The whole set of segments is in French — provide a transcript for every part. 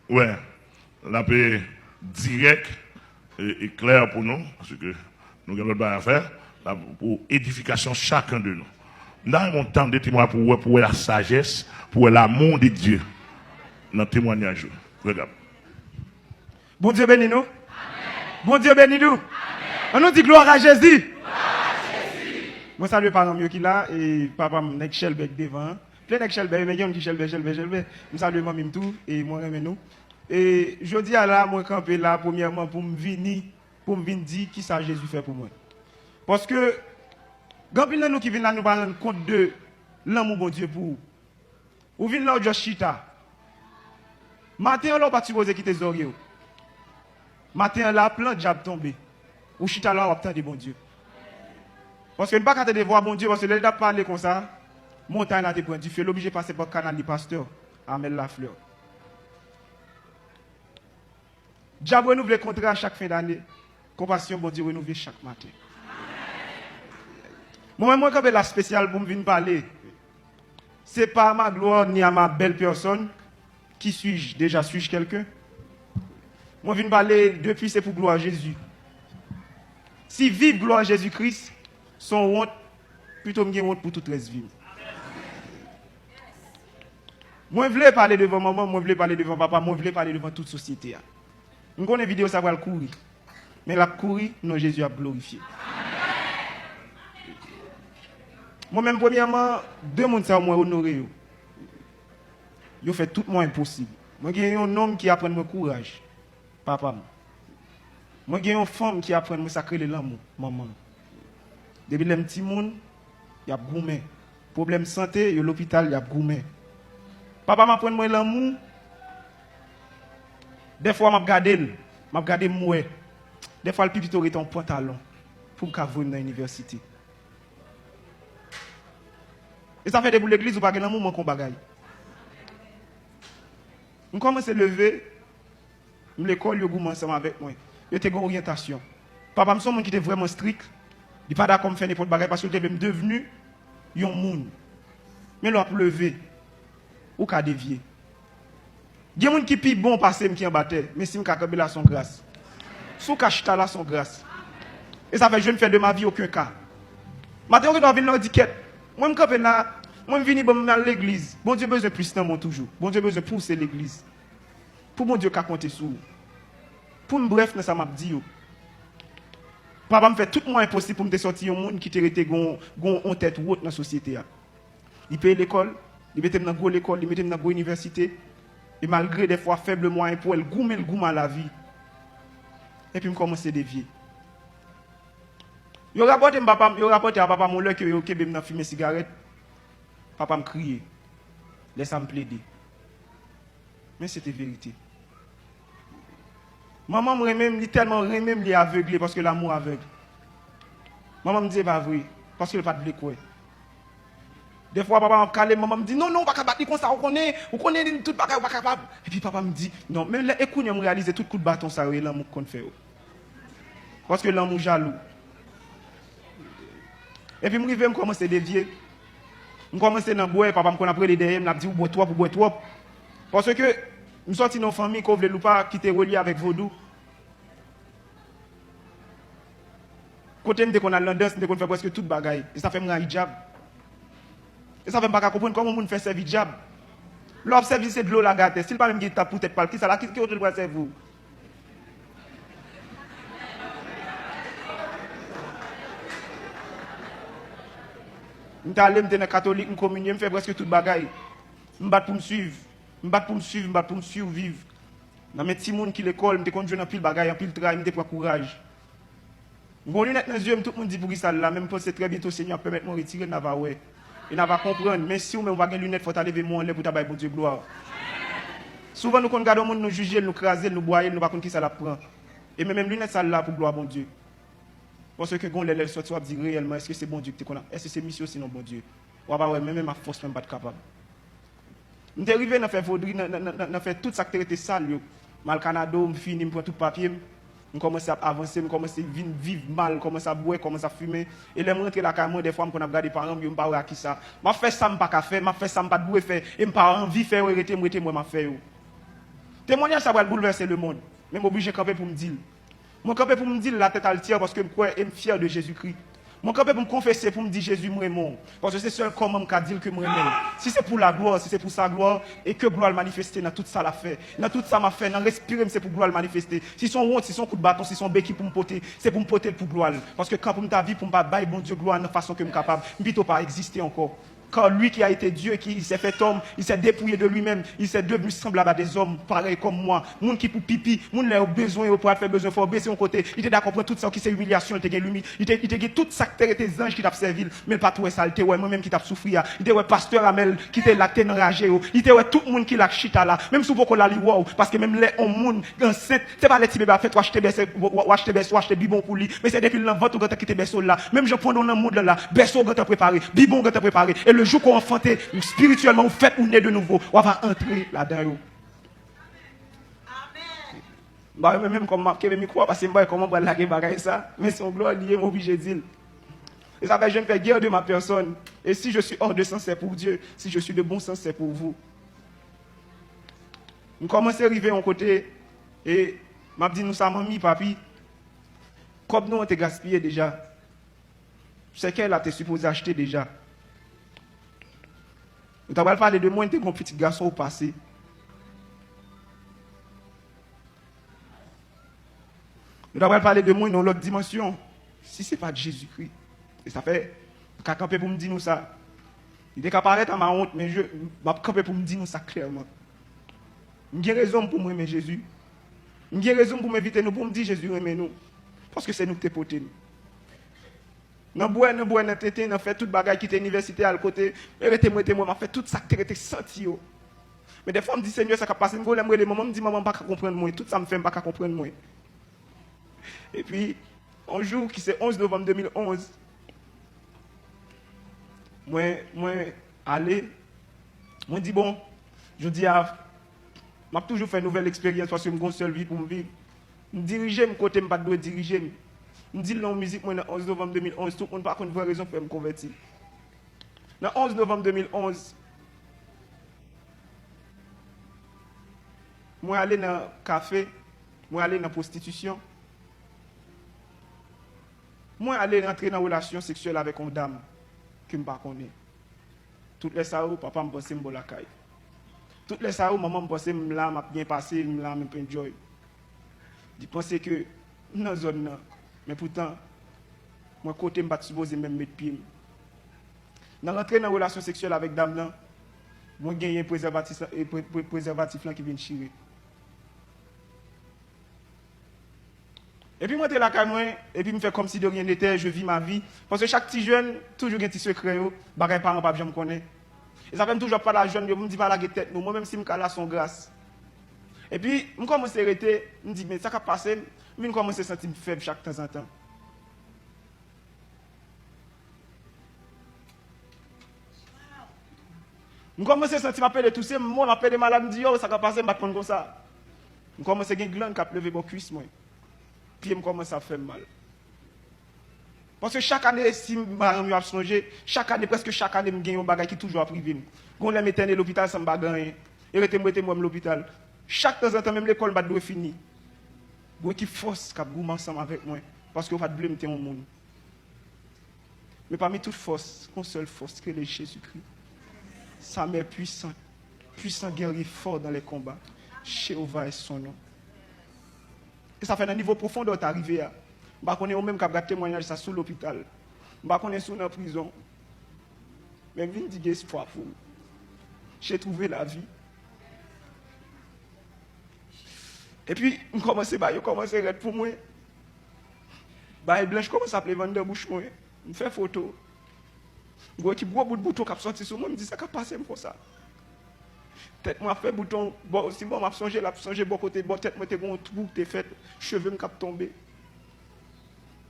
Ouais, la paix direct et clair pour nous, parce que nous avons pas à faire, pour édification chacun de nous. Nous avons un temps de témoignage pour la sagesse, pour l'amour de Dieu. Dans le témoignage. Regarde. Bon Dieu bénis nous. Bon Dieu bénis nous. On nous dit gloire à Jésus. Moi, salue par exemple qui là, et papa m'a Shelbeck devant. Plein de Shelbeck, mais il y a un qui Shelbeck. Je salue moi-même tout, et moi, remets nous. Et je dis à là, moi, camper là, premièrement, pour me venir dire qui ça Jésus fait pour moi. Parce que, quand nous qui viennent là, nous parlons compte de l'amour bon Dieu pour vous. Ou venez là, au chita. Matin, on n'a pas supposé quitter les oreilles. Matin, là, plein de diables tombés. Ou chita là, on obtient des bons Dieu. Parce que ne pas quand de voir bon Dieu, parce que les gens parlent comme ça, montagne là, tu prends du feu, l'obligé de passer par le canal du pasteur, Amel Lafleur. Diable renouvelle le contrat chaque fin d'année. Compassion, bon Dieu, renouveler chaque matin. Moi, quand je la spéciale pour me venir parler, ce n'est pas à ma gloire ni à ma belle personne. Qui suis-je? Déjà, suis-je quelqu'un? Moi, je viens parler depuis, c'est pour gloire à Jésus. Si vive gloire à Jésus-Christ, son honte, plutôt me honte pour toute reste vivre. Moi, je voulais parler devant maman, moi, je voulais parler devant papa, moi, je voulais parler devant toute société. Je connais une vidéo, ça va le courir. Mais la courir, non, Jésus a glorifié. Moi-même, premièrement, deux personnes ça moi honoré. Ils fait tout le impossible. Moi, j'ai un homme qui apprend mon courage. Papa. Moi, j'ai une femme qui apprend à sacrer l'amour. Maman. Depuis les petits monde, il y a gourmet. Problème de santé, il y a l'hôpital, il y a gourmet. Papa m'apprend moi l'amour. Des fois, je regarde moi. Des fois, le pipito est en pantalon pour que je dans l'université. Et ça fait des boules l'église ou pas que l'amour qu'on bagaille. Je commence à lever, l'école, je goûte ensemble avec moi. Je suis en orientation. Papa, je suis un monde qui était vraiment strict. Il n'est pas d'accord avec faire n'importe quoi parce que je suis devenu un monde. Mais là, pour lever, ou qu'à dévier. Il y a des gens qui sont bon passer qui en bataille, mais si je suis là, son grâce. Si je suis là, son grâce. Et ça fait que je ne fais de ma vie aucun cas. Maintenant, je dois venir dans l'étiquette. Moi, je suis là. Moi, je viens dans l'église. Bon Dieu besoin de plus dans mon toujours. Bon Dieu besoin de pousser l'église. Pour mon Dieu, qu'à compter sur. Pour me bref, ça m'a dit. Papa me fait tout le monde impossible pour me sortir un monde qui te été en tête haute dans la société. Il paye l'école, il met dans l'école, il met dans l'université. Et malgré des fois faibles moyens pour elle, le goût à la vie. Et puis, je commence à dévier. Il rapporte à papa mon que je suis fumer cigarette. Papa me criait. Laisse-moi me plaider. Mais c'était vérité. Maman me remet tellement les aveuglé parce que l'amour aveugle. Maman me dit pas vrai parce que le pas de quoi. Des fois papa m'a calé, maman me dit non pas capable comme ça, on connaît tout pas capable. Et puis papa me dit non, mais là écoute, je me réaliser tout coup de bâton ça et l'amour qu'on fait. Parce que l'amour jaloux. Et puis je commence à dévier. Je commence à boire, papa me connaît après les derrière, me dit ou bois toi. Parce que je suis sorti dans une famille qui ne voulait pas quitter relié avec Vaudou. Côté qu'on a l'endance, on fait presque toute bagaille. Et ça fait un hijab. Et ça fait pas comprendre comment on fait servir hijab. L'observer c'est de l'eau la gâte. S'il pas même qui tape peut-être pas qui ça là qui autre doit servir. Je suis allé dans catholique, je communion, je fais presque toute bagaille. Je me bats pour me suivre. Je me bats pour me survivre. Dans mes petits monde qui l'école, je me conduis dans pile bagaille, en pile travail, je me courage. Je me lunette dans les yeux, tout le monde dit pour ça là, même si c'est très bientôt Seigneur permettre de me retirer, il va ouais. Il va comprendre, mais si on ne va pas lunettes, il faut lever mon lait pour tabac pour Dieu gloire. Souvent nous regardons le monde, nous juger, nous craser, nous boire, nous pas qui ça la prend. Et même lunettes ça là pour gloire bon Dieu. Parce que quand les sortent, on va dire réellement, est-ce que c'est bon Dieu que tu connais? Est-ce que c'est mission sinon bon Dieu? On va voir même ma force même pas capable. Je suis arrivé dans faire vaudri, dans faire tout ça qui était sale. Mal Canada, je finis, je prends tout papier. Je commence à avancer, je commence à vivre mal, je commence à boire, je commence à fumer. Et les rentrent là, carrément, des fois, je regarde les parents, je ne sais pas qui ça. Je fais ça, je ne peux pas faire, je fais ça, je ne peux pas faire. Et je n'ai pas envie de faire, moi, je fais. Témoignage, ça va bouleverser le monde. Mais je suis obligé de camper pour me dire. Je camper pour me dire la tête altière parce que je suis fier de Jésus-Christ. Je camper pour me confesser, pour me dire Jésus, moi, moi. Parce que c'est seul comment je dire que moi, si c'est pour la gloire, si c'est pour sa gloire, et que gloire le manifester dans tout ça l'a fait. Dans tout ça m'a fait, dans respirer, c'est pour gloire le manifester. Si son honte, si son coup de bâton, si son béquille pour me porter, c'est pour me porter pour gloire. Parce que quand pour ta vie, pour me bailler, bon Dieu, gloire, de la façon que je suis capable, je ne peux pas exister encore. Quand lui qui a été Dieu, qui s'est fait homme, il s'est dépouillé de lui-même, il s'est devenu semblable à des hommes, pareils comme moi. Moun qui pour pipi, moun a besoin, pour faire besoin, faut baisser son côté. Il était d'accord pour tout ça qui c'est humiliation, il était tout ça qui était des anges qui t'a servi, mais pas tout ça, il était moi-même qui t'a souffert. Il était pasteur Amel qui était là, enragé. Il était tout le monde qui l'a chita là, même si vous pouvez la wow, parce que même les hommes, enceinte, c'est pas les petits bébés fait, ou acheter bibon pour lui, mais c'est depuis l'envoi qui était berceau là. Même je prends dans le monde là, berceau qui t'a préparé, bibon qui t'a préparé. Et le jour qu'on enfanté spirituellement, vous faites ou naît de nouveau, on va entrer là-dedans. Amen. Même comme marquer le micro, parce que je ne sais pas comment on va la ça, mais son gloire lié, mon obligé de dire. Et ça fait, je me fais guerre de ma personne. Et si je suis hors de sens, c'est pour Dieu. Si je suis de bon sens, c'est pour vous. Nous commençons à arriver en côté, et m'a dit, nous sommes amis, papi. Comme nous, on t'a gaspillé déjà. C'est qu'elle a été supposé acheter déjà. Nous avons parlé de moi, j'étais un petit garçon au passé. Nous avons parlé de moi dans l'autre dimension. Si ce n'est pas de Jésus-Christ. Et ça fait, je suis campé pour me dire nous ça. Il était capable d'être à ma honte, mais je suis campé pour me dire nous ça clairement. J'ai raison pour moi aimer Jésus. J'ai raison pour m'inviter nous, pour me dire Jésus aime nous. Parce que c'est nous qui t'es poté. Dans bois, dans tété, dans fait toute bagaille qui était université à côté. Moi, m'a fait tout ça qui était senti. Mais des fois, je me dis, Seigneur, ça va passer. Je me dis, maman, pas comprendre moi. Tout ça me fait pas comprendre moi. Et puis, un jour, qui c'est 11 novembre 2011, moi, allé, moi, dis, bon, je dis, m'a toujours fait une nouvelle expérience parce que je suis une seule vie pour me vivre. Je diriger, je côté, je ne pas diriger. Je dis dans la musique, moi, le 11 novembre 2011, tout le monde n'a pas une raison pour me convertir. Le 11 novembre 2011, moi, allé dans le café, moi, allé dans la prostitution. Moi, allé rentrer dans une relation sexuelle avec une dame que je ne connais pas. Toutes les soirs, papa me pensait que je suis caille. Toutes les soirs, maman me pensait que je suis bien passé, je suis bien enjoy. Je pensais que dans la zone, mais pourtant, moi, côté, je ne suis pas supposé même mettre pied. Dans rentrer dans une relation sexuelle avec dame, moi, j'ai gagné un préservatif qui vient de chirer. Et puis, moi, je suis là, et puis, je fais comme si de rien n'était, je vis ma vie. Parce que chaque petit jeune, toujours un petit secret, les parents, pas, je me connais. Et ça fait toujours pas la jeune, je me dis pas la tête, moi-même, si je suis là, son grâce. Et puis, je commence à arrêter, je me dis, mais ça va passer, je commence à sentir faible chaque temps en temps. Je commence à sentir m'appeler tousser, moi, m'appeler malade, je me dis, oh, ça va passer, je vais prendre comme ça. Je commence à avoir une glande qui a levé mon cuisse, moi. Puis, je commence à faire mal. Parce que chaque année, si je me songer, chaque année, presque chaque année, je gagne un bagage qui est toujours à priver. Quand je suis à l'hôpital, ça me bat rien. Et je suis à l'hôpital. Chaque temps en temps, même l'école va finir. Je suis force qui a goûté ensemble avec moi. Parce que je vais blâmer mon monde. Mais parmi toutes forces, une seule force, que est Jésus-Christ. Sa mère puissante, puissant guerrier fort dans les combats. Jéhovah est son nom. Et ça fait un niveau profond d'être arrivé. Je connais même qui a témoignage ça sous l'hôpital. Je connais sous la prison. Mais je viens dire espoir pour vous. J'ai trouvé la vie. Et puis, je commence à être pour moi. Je commence à appeler vendre bouche. Je fais photo. Je vois qu'il y a un bout de bouton qui a sorti sur moi. Je me dis, ça va passer comme ça. Tête moi fait bouton, bon, si moi m'a songé, la songé bon côté, bon tête moi t'es bon trou, t'es fait, cheveux me cap tomber.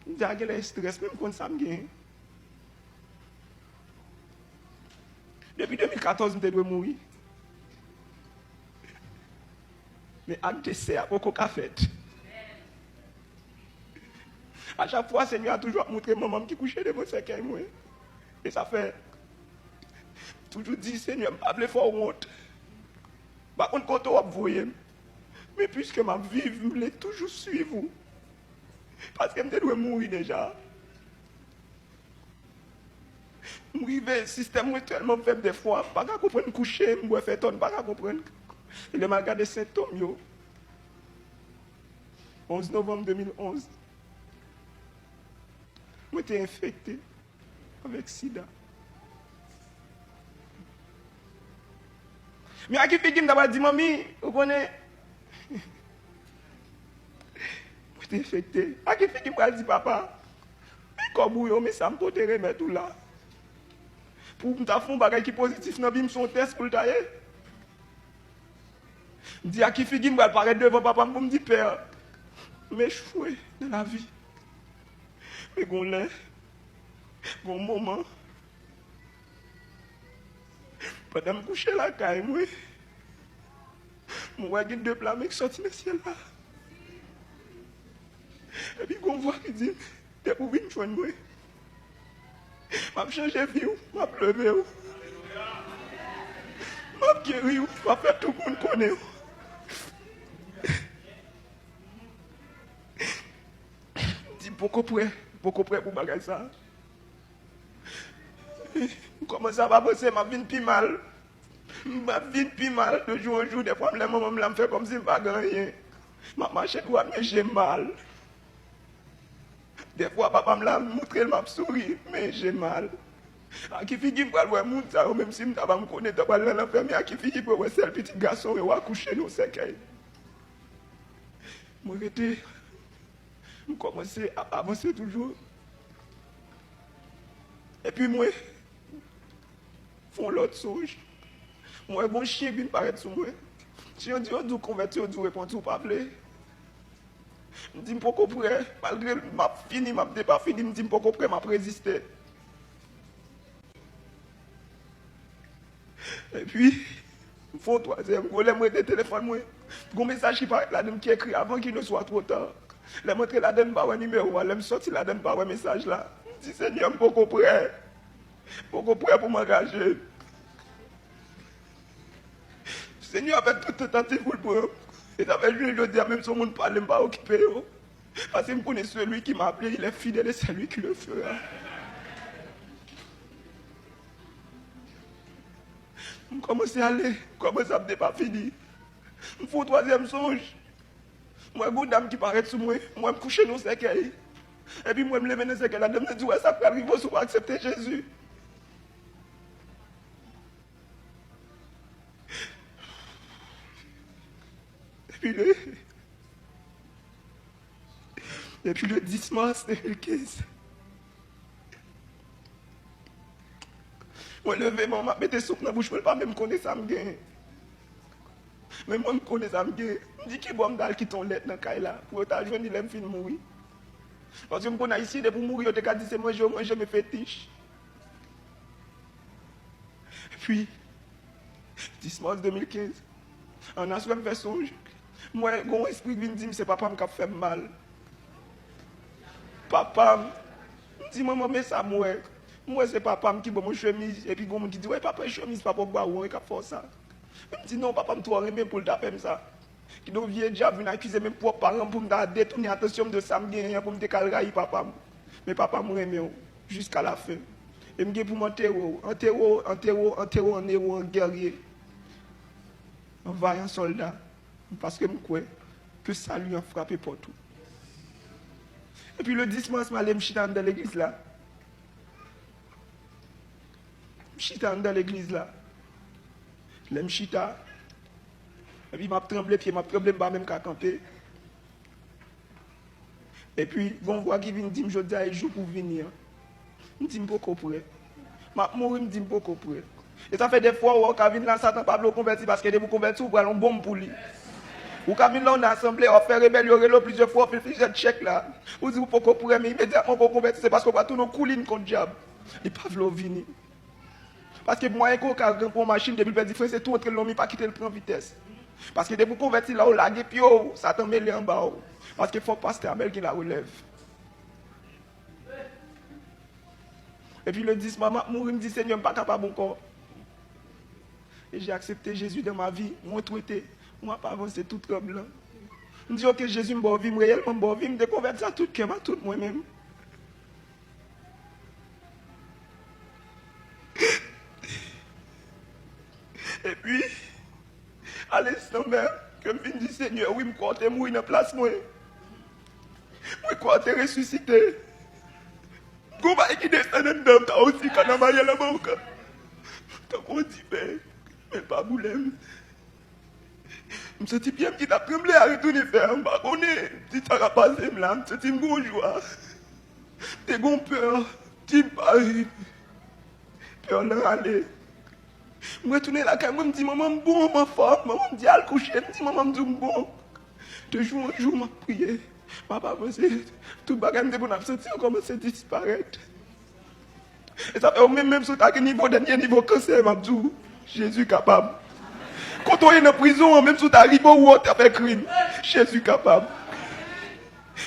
Je dis, ah, quel est stress, même quand ça me gagne. Depuis 2014, je dois mourir. Mais acte décès à beaucoup qu'a fait. À chaque fois, le Seigneur a toujours montré maman qui couchait de mon cercueil. Et ça fait toujours dit, Seigneur, je ne pas fort honte. Par contre, quand on va voyer, Mais puisque ma vie, je voulais toujours suivre. Parce que je dois mourir déjà. Mourir, le système est tellement faible des fois. Je ne peux pas comprendre coucher, je ne faire tonne, je ne peux pas comprendre. Il m'a regardé des symptômes. 11 novembre 2011. Moi, j'étais infecté avec sida. Mais à qui fait qu'il m'a dit, mamie, vous connaissez? J'étais infecté. À qui fait qu'il m'a dit, papa, mais comme vous, mais ça me peut te remettre tout là. Pour me faire un bagage qui est positif, dans le son test pour le tailler. Je dis à qui fait qu'il m'a paraître devant papa pour me dire, père, mais je suis dans la vie. Mais bon moment. Pendant que je me couche la caille, moi, j'ai deux plats qui sortent dans le ciel là. Et puis, on voit qui dit, t'es pour venir joindre moi. Je changé de vie, je pleuvé. Je guéri, je faire tout le monde connaît. Je dis beaucoup prêt pour bagage ça. Comment ça va passer, ma vie plus mal. Ma vie plus mal, de jour en jour, des fois, les mamans me fait comme si je ne pas rien. Ma marche droit, mais j'ai mal. Des fois, papa me l'a montré, il m'a souri, mais j'ai mal. À qui fait qu'il peut voir mon ça, même si je ne sais pas me connaître, je vais l'enfer, mais à qui fait qu'il peut voir ce petit garçon et va coucher dans ce caille. Je commençais à avancer toujours. Et puis moi, font l'autre songe. Moi, bon chien qui paraît sur moi. Si on dit, on doit convertir, on doit répondre, ou pas appeler. Je dis, pourquoi prêt, malgré ma fini, ma pas fini, je dis, pourquoi prêt, m'a résisté. Et puis, il faut troisième, je vais téléphone, moi. Un message qui paraît là-dedans qui écrit avant qu'il ne soit trop tard. Je montre là-dedans, pas un numéro, je me sorti là-dedans, pas un message là. Je dis, Seigneur, pourquoi prêt pour m'engager. Seigneur a fait toute tentative pour le prendre. Et avec lui, je dis, même si on ne parle pas occupé. Parce que je connais celui qui m'a appelé, il est fidèle et c'est lui qui le fera. Je commence à aller, comment ça n'est pas fini. Il faut troisième songe. Moi, une dame qui paraît sur moi, moi, je me couche dans le cercueil. Et puis, moi, je me lève dans le cercueil. La dame me dit, ouais, ça peut arriver si on va accepter Jésus. Et puis le 10 mars 2015, moi levé, moi mettais soupe dans la bouche, je ne peux pas même connaître ça me gagne. Mais moi je connais ça me gagne. Je dis qu'il boit m'dal qui ton lettre dans le caille là. Pour autant, je dis l'aime fin mourir. Parce que je connais ici, pour mourir, je te dis c'est manger mes fétiches. Et puis, 10 mars 2015, on a souvent fait songe. Moi, mon esprit vient dire, c'est papa qui a fait mal. Papa, me dit, maman, mais ça, moi, c'est papa qui a mon chemise. Et puis, mon qui dit, ouais, papa, chemise, papa, on est fait ça. Je me dis, non, papa, je me pour le taper ça. Qui doit venir déjà venir accuser mes propres parents pour me détourner l'attention de ça, pour me décalrer, papa. Mais papa, je m'aime jusqu'à la fin. Et je me dis, pour mon terreau, un héros, un guerrier, un vaillant soldat. Parce que je crois que ça lui a frappé pour tout. Et puis le 10 mars, je suis allé dans l'église là. Je suis dans l'église là. Je suis et puis je tremblé, puis je tremblé, je même qu'à camper. Et puis, on voit qui vient dire, je dis, il joue pour venir. Je dis, beaucoup près. Je mourir, je dis, beaucoup près. Et ça fait des fois où on vient là, Satan pas le convertir parce que vous convertir, vous prenez un bombe pour lui. Ou quand on a assemblé, on fait rébellion plusieurs fois, on fait plusieurs chèques là. Vous dites, pourquoi vous pourrez immédiatement vous convertir, c'est parce qu'on va tout nos coulines contre le diable. Et pas vouloir venir. Parce que moi, quand on a une machine, depuis le petit c'est tout entre l'homme, pas quitter le train vitesse. Parce que dès que vous convertir là, on lague, puis ça tombe en bas. Parce qu'il faut passer à Mel qui la relève. Et puis le 10 maman, je me dis, Seigneur, je ne suis pas capable encore. Et j'ai accepté Jésus dans ma vie, moi traité. Moi, pas avancé tout comme là. Je dis, ok, Jésus m'a vie, réellement m'a vie, je me déconvertis à tout cœur, à tout moi-même. Et puis, à l'instant même, que je me dis, Seigneur, oui, je crois que mourir dans la place, moi. Je crois que ressuscité. Je crois qu'il descend dedans, tu aussi, quand on va y aller là-bas. Donc on dit, mais pas boulem. Je me suis dit, bien, qui t'a tremblé à retourner faire. Je ne connais pas si ça va passer là. Je me suis dit, bon joie. T'es gon peur. Tu parles. Peur de aller. Je retourne là, quand je me dis, maman, bon, ma femme. Maman me dit, à le coucher. Je me dis, maman, me dit, bon. De jour en jour, je prié. Papa, tout le bagage de mon absence, on commence à disparaître. Et ça fait même sur le niveau dernier niveau cancer, je dis, Jésus capable. Quand on est en prison, même si tu arrives où tu as fait crime, Jésus capable.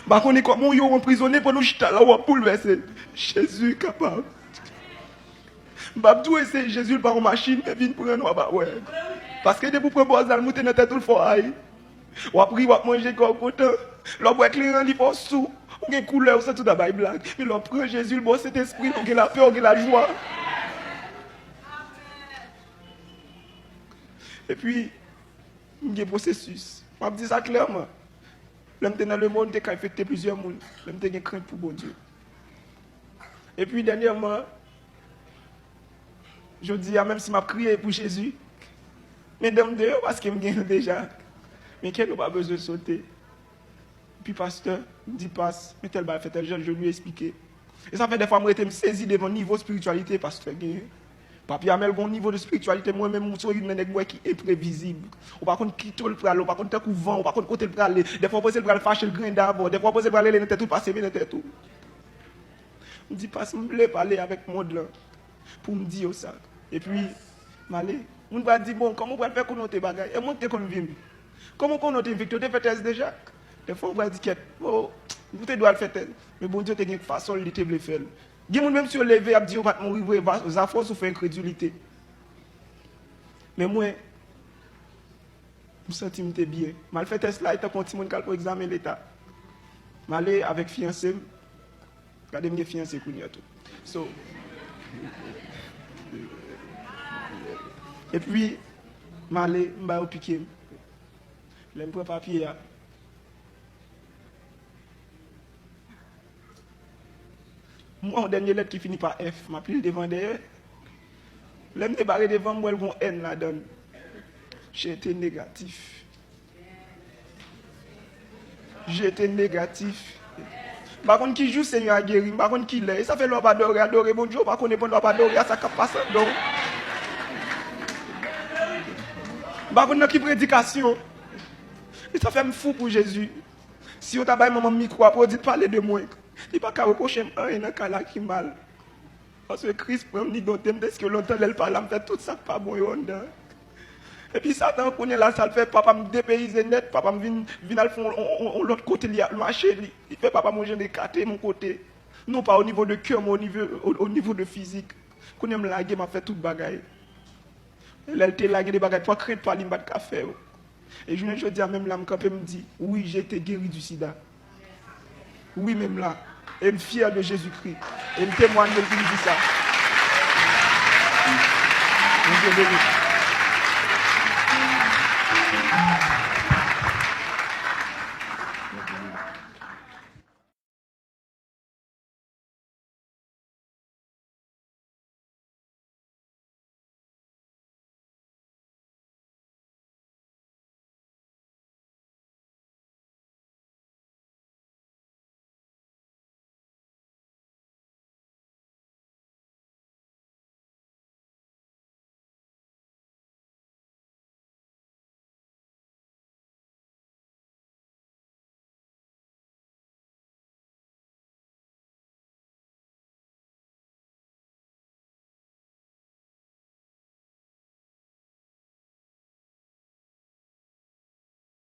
Par contre, comment on est emprisonné pour nous jeter là où on bouleverser, Jésus capable. Babdou c'est Jésus par une machine, mais vient prendre nous ouais. Parce que depuis pour prendre bois, monter dans tête tout le fort. On a pris, on a mangé comme content. L'on boit clair, il faut sous. On a une couleur, c'est tout d'abord blague. Mais l'on prend Jésus, le bon cet esprit, on a la paix, on a la joie. Et puis, il y a un processus. Je dis ça clairement. L'homme dans le monde, il a infecté plusieurs mondes. L'homme a une crainte pour bon Dieu. Et puis, dernièrement, je dis, même si je crié pour Jésus, mais dans dehors, parce qu'il me gagne déjà. Mais qu'elle n'a pas besoin de sauter. Puis, pasteur, il me dit, passe, mais tel fait tel jeune, je lui ai expliqué. Et ça fait des fois, moi, je me saisis devant le niveau de spiritualité, pasteur. Papi Amel, bon niveau de spiritualité, moi-même, je suis une qui est prévisible. Ou par contre, qui le pral, ou par contre, qui vent, ou par contre, côté le pral. Des fois, on peut le fâcher le grain d'arbre, des fois, on peut aller dans tout, passer dans tout. Je me dis, passe, je voulais parler avec le monde là, pour me dire ça. Et puis, on va dire, bon, comment on va faire qu'on note les bagages? Et moi, je suis comment on note une victoire? Tu fais test déjà? Des fois, on va dire, oh, vous devez le faire. Mais bon Dieu, tu as une façon de le faire. Il y a même sur lever, il dit, on va mourir, ça force ou fait incrédulité. Mais moi, je me sens bien. Je fais test là, il continue pour examiner l'état. Je vais avec fiancé. Regardez mes fiancés qui sont tout. So, et puis, je vais au piquet. Je prends papier. Moi, une dernière lettre qui finit par F, je m'appelle devant derrière. Je me débarrer devant moi, elle a N là-dedans. J'ai été négatif. J'ai été négatif. Par contre, qui joue Seigneur a guéri, par contre, qui l'est. Ça fait l'on pas adorer, bon Dieu, par contre, on ne pas adorer, ça ne passe pas. Donc, par contre, qui prédication. Et ça fait me fou pour Jésus. Si on t'a pas un micro, pour dire parler de moi. Il n'y a pas qu'à reprocher un dans cas qui mal. Parce que Christ prend une identité, parce que longtemps elle parle, elle fait tout ça pas bon. Et puis Satan connaît là, ça le fait, papa me dépayser net, papa me vient à l'autre côté, il marché, il fait papa manger des cartes mon côté. Non pas au niveau de cœur, mais au niveau de physique. Quand il me lague, m'a fait tout bagaille. Elle était lagué des bagailles, pas craindre pas l'imbat de café. Et je dis à même là, me dit, oui, j'ai été guéri du sida. Oui, même là. Et je suis fier de Jésus-Christ. Et je témoigne de lui dit ça.